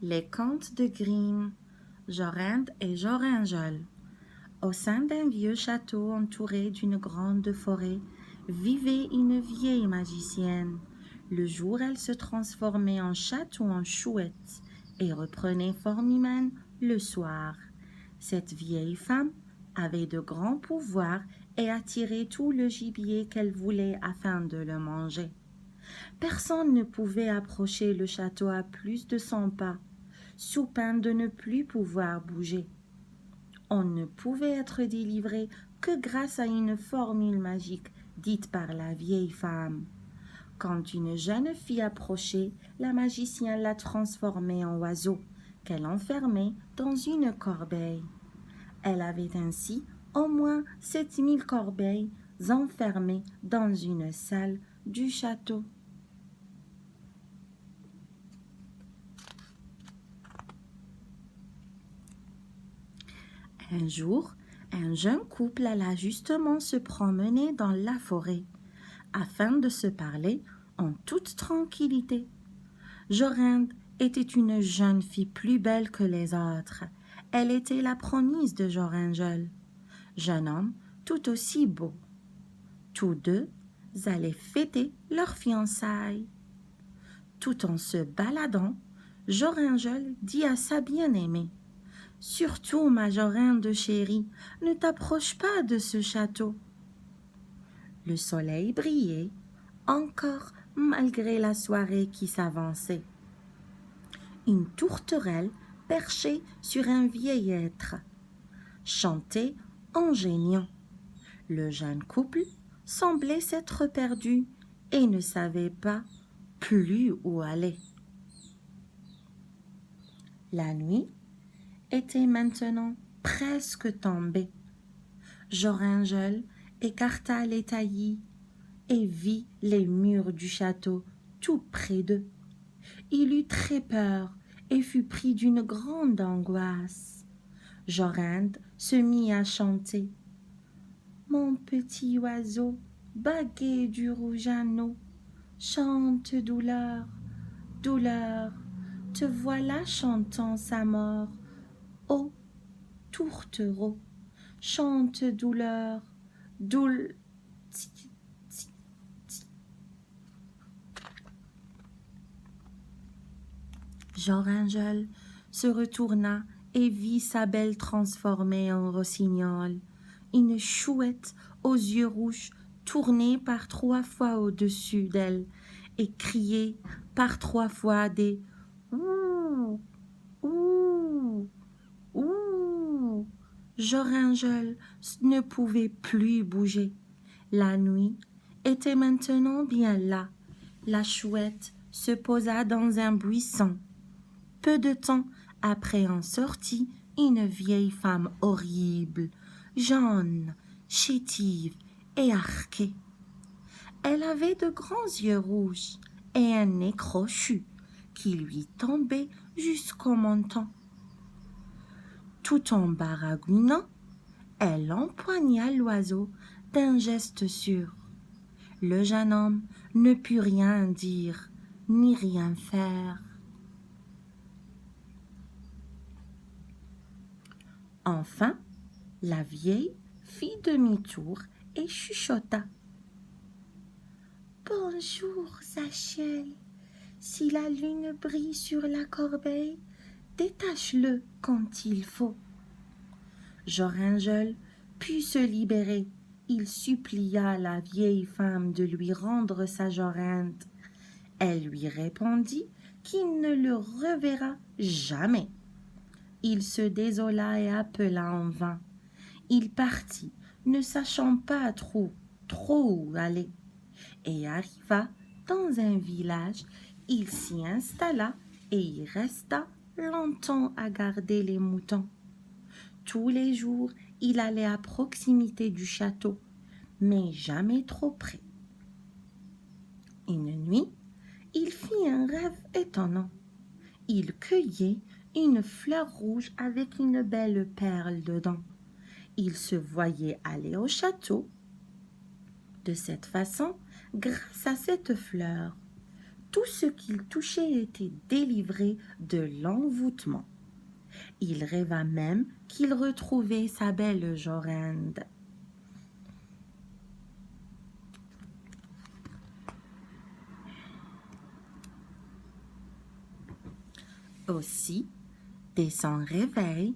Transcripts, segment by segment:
Les contes de Grimm, Jorinde et Joringel. Au sein d'un vieux château entouré d'une grande forêt, vivait une vieille magicienne. Le jour, elle se transformait en chat ou en chouette et reprenait forme humaine le soir. Cette vieille femme avait de grands pouvoirs et attirait tout le gibier qu'elle voulait afin de le manger. Personne ne pouvait approcher le château à plus de 100 pas, sous peine de ne plus pouvoir bouger. On ne pouvait être délivré que grâce à une formule magique dite par la vieille femme. Quand une jeune fille approchait, la magicienne la transformait en oiseau, qu'elle enfermait dans une corbeille. Elle avait ainsi au moins 7000 corbeilles enfermées dans une salle du château. Un jour, un jeune couple alla justement se promener dans la forêt, afin de se parler en toute tranquillité. Jorinde était une jeune fille plus belle que les autres. Elle était la promise de Joringel, jeune homme tout aussi beau. Tous deux allaient fêter leurs fiançailles. Tout en se baladant, Joringel dit à sa bien-aimée: « Surtout, ma Jorinde chérie, ne t'approche pas de ce château. » Le soleil brillait encore malgré la soirée qui s'avançait. Une tourterelle perchée sur un vieil hêtre chantait en geignant. Le jeune couple semblait s'être perdu et ne savait pas plus où aller. La nuit était maintenant presque tombée. Joringel écarta les taillis et vit les murs du château tout près d'eux. Il eut très peur et fut pris d'une grande angoisse. Jorinde se mit à chanter: « Mon petit oiseau, baguet du rouge anneau, chante douleur, douleur, te voilà chantant sa mort. Ô tourtereau, chante douleur, douleur. » Joringel se retourna et vit sa belle transformée en rossignol, une chouette aux yeux rouges tournée par 3 fois au-dessus d'elle et criait par 3 fois des ouh, ouh, ouh. Joringel ne pouvait plus bouger. La nuit était maintenant bien là. La chouette se posa dans un buisson. Peu de temps après en sortit une vieille femme horrible, jaune, chétive et arquée. Elle avait de grands yeux rouges et un nez crochu qui lui tombait jusqu'au menton. Tout en baragouinant, elle empoigna l'oiseau d'un geste sûr. Le jeune homme ne put rien dire ni rien faire. Enfin, la vieille fit demi-tour et chuchota: « Bonjour, Zachel. Si la lune brille sur la corbeille, détache-le quand il faut. » Joringel put se libérer. Il supplia la vieille femme de lui rendre sa Jorinde. Elle lui répondit qu'il ne le reverra jamais. Il se désola et appela en vain. Il partit, ne sachant pas trop où aller, et arriva dans un village. Il s'y installa et y resta longtemps à garder les moutons. Tous les jours, il allait à proximité du château, mais jamais trop près. Une nuit, il fit un rêve étonnant. Il cueillait une fleur rouge avec une belle perle dedans. Il se voyait aller au château. De cette façon, grâce à cette fleur, Tout ce qu'il touchait était délivré de l'envoûtement. Il rêva même qu'il retrouvait sa belle Jorinde. Aussi, dès son réveil,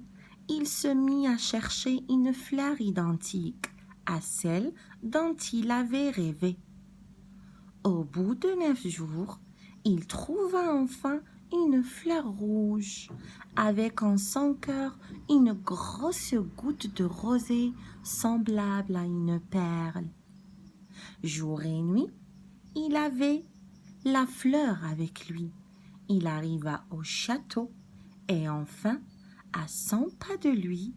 il se mit à chercher une fleur identique à celle dont il avait rêvé. Au bout de 9 jours, il trouva enfin une fleur rouge, avec en son cœur une grosse goutte de rosée semblable à une perle. Jour et nuit, il avait la fleur avec lui. Il arriva au château et enfin, à 100 pas de lui,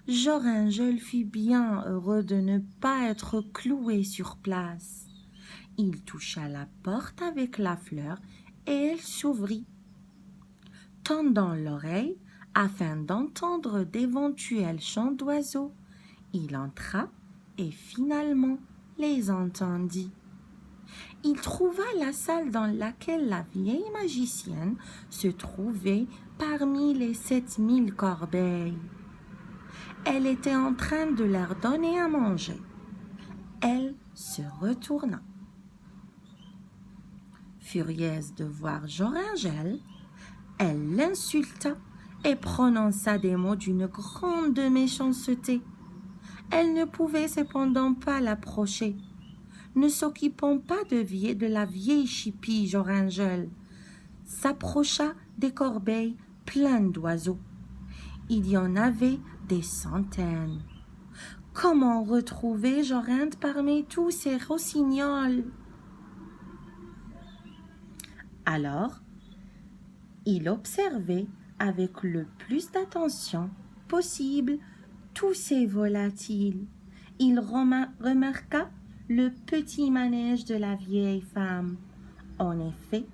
Joringel fut bien heureux de ne pas être cloué sur place. Il toucha la porte avec la fleur et elle s'ouvrit. Tendant l'oreille afin d'entendre d'éventuels chants d'oiseaux, il entra et finalement les entendit. Il trouva la salle dans laquelle la vieille magicienne se trouvait parmi les 7000 corbeilles. Elle était en train de leur donner à manger. Elle se retourna. Furieuse de voir Joringel, elle l'insulta et prononça des mots d'une grande méchanceté. Elle ne pouvait cependant pas l'approcher. Ne s'occupant pas de la vieille chipie Joringel, s'approcha des corbeilles pleines d'oiseaux. Il y en avait des centaines. Comment retrouver Jorinde parmi tous ces rossignols? Alors, il observait avec le plus d'attention possible tous ces volatiles. Il remarqua le petit manège de la vieille femme. En effet,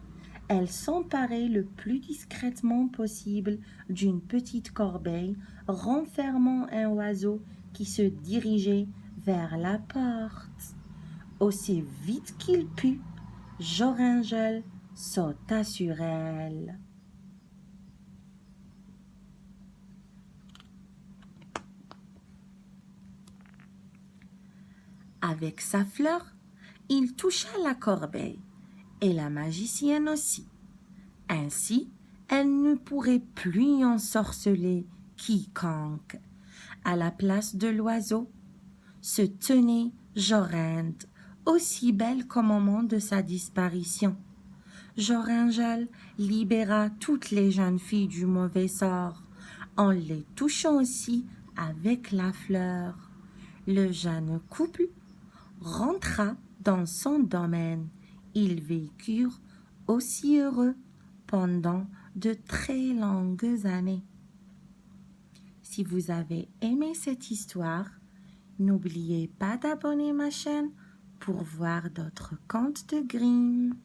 elle s'emparait le plus discrètement possible d'une petite corbeille renfermant un oiseau qui se dirigeait vers la porte. Aussi vite qu'il put, Joringel sauta sur elle. Avec sa fleur, il toucha la corbeille et la magicienne aussi. Ainsi, elle ne pourrait plus ensorceler quiconque. À la place de l'oiseau se tenait Jorinde, aussi belle qu'au moment de sa disparition. Joringel libéra toutes les jeunes filles du mauvais sort, en les touchant aussi avec la fleur. Le jeune couple rentra dans son domaine. Ils vécurent aussi heureux pendant de très longues années. Si vous avez aimé cette histoire, n'oubliez pas d'abonner ma chaîne pour voir d'autres contes de Grimm.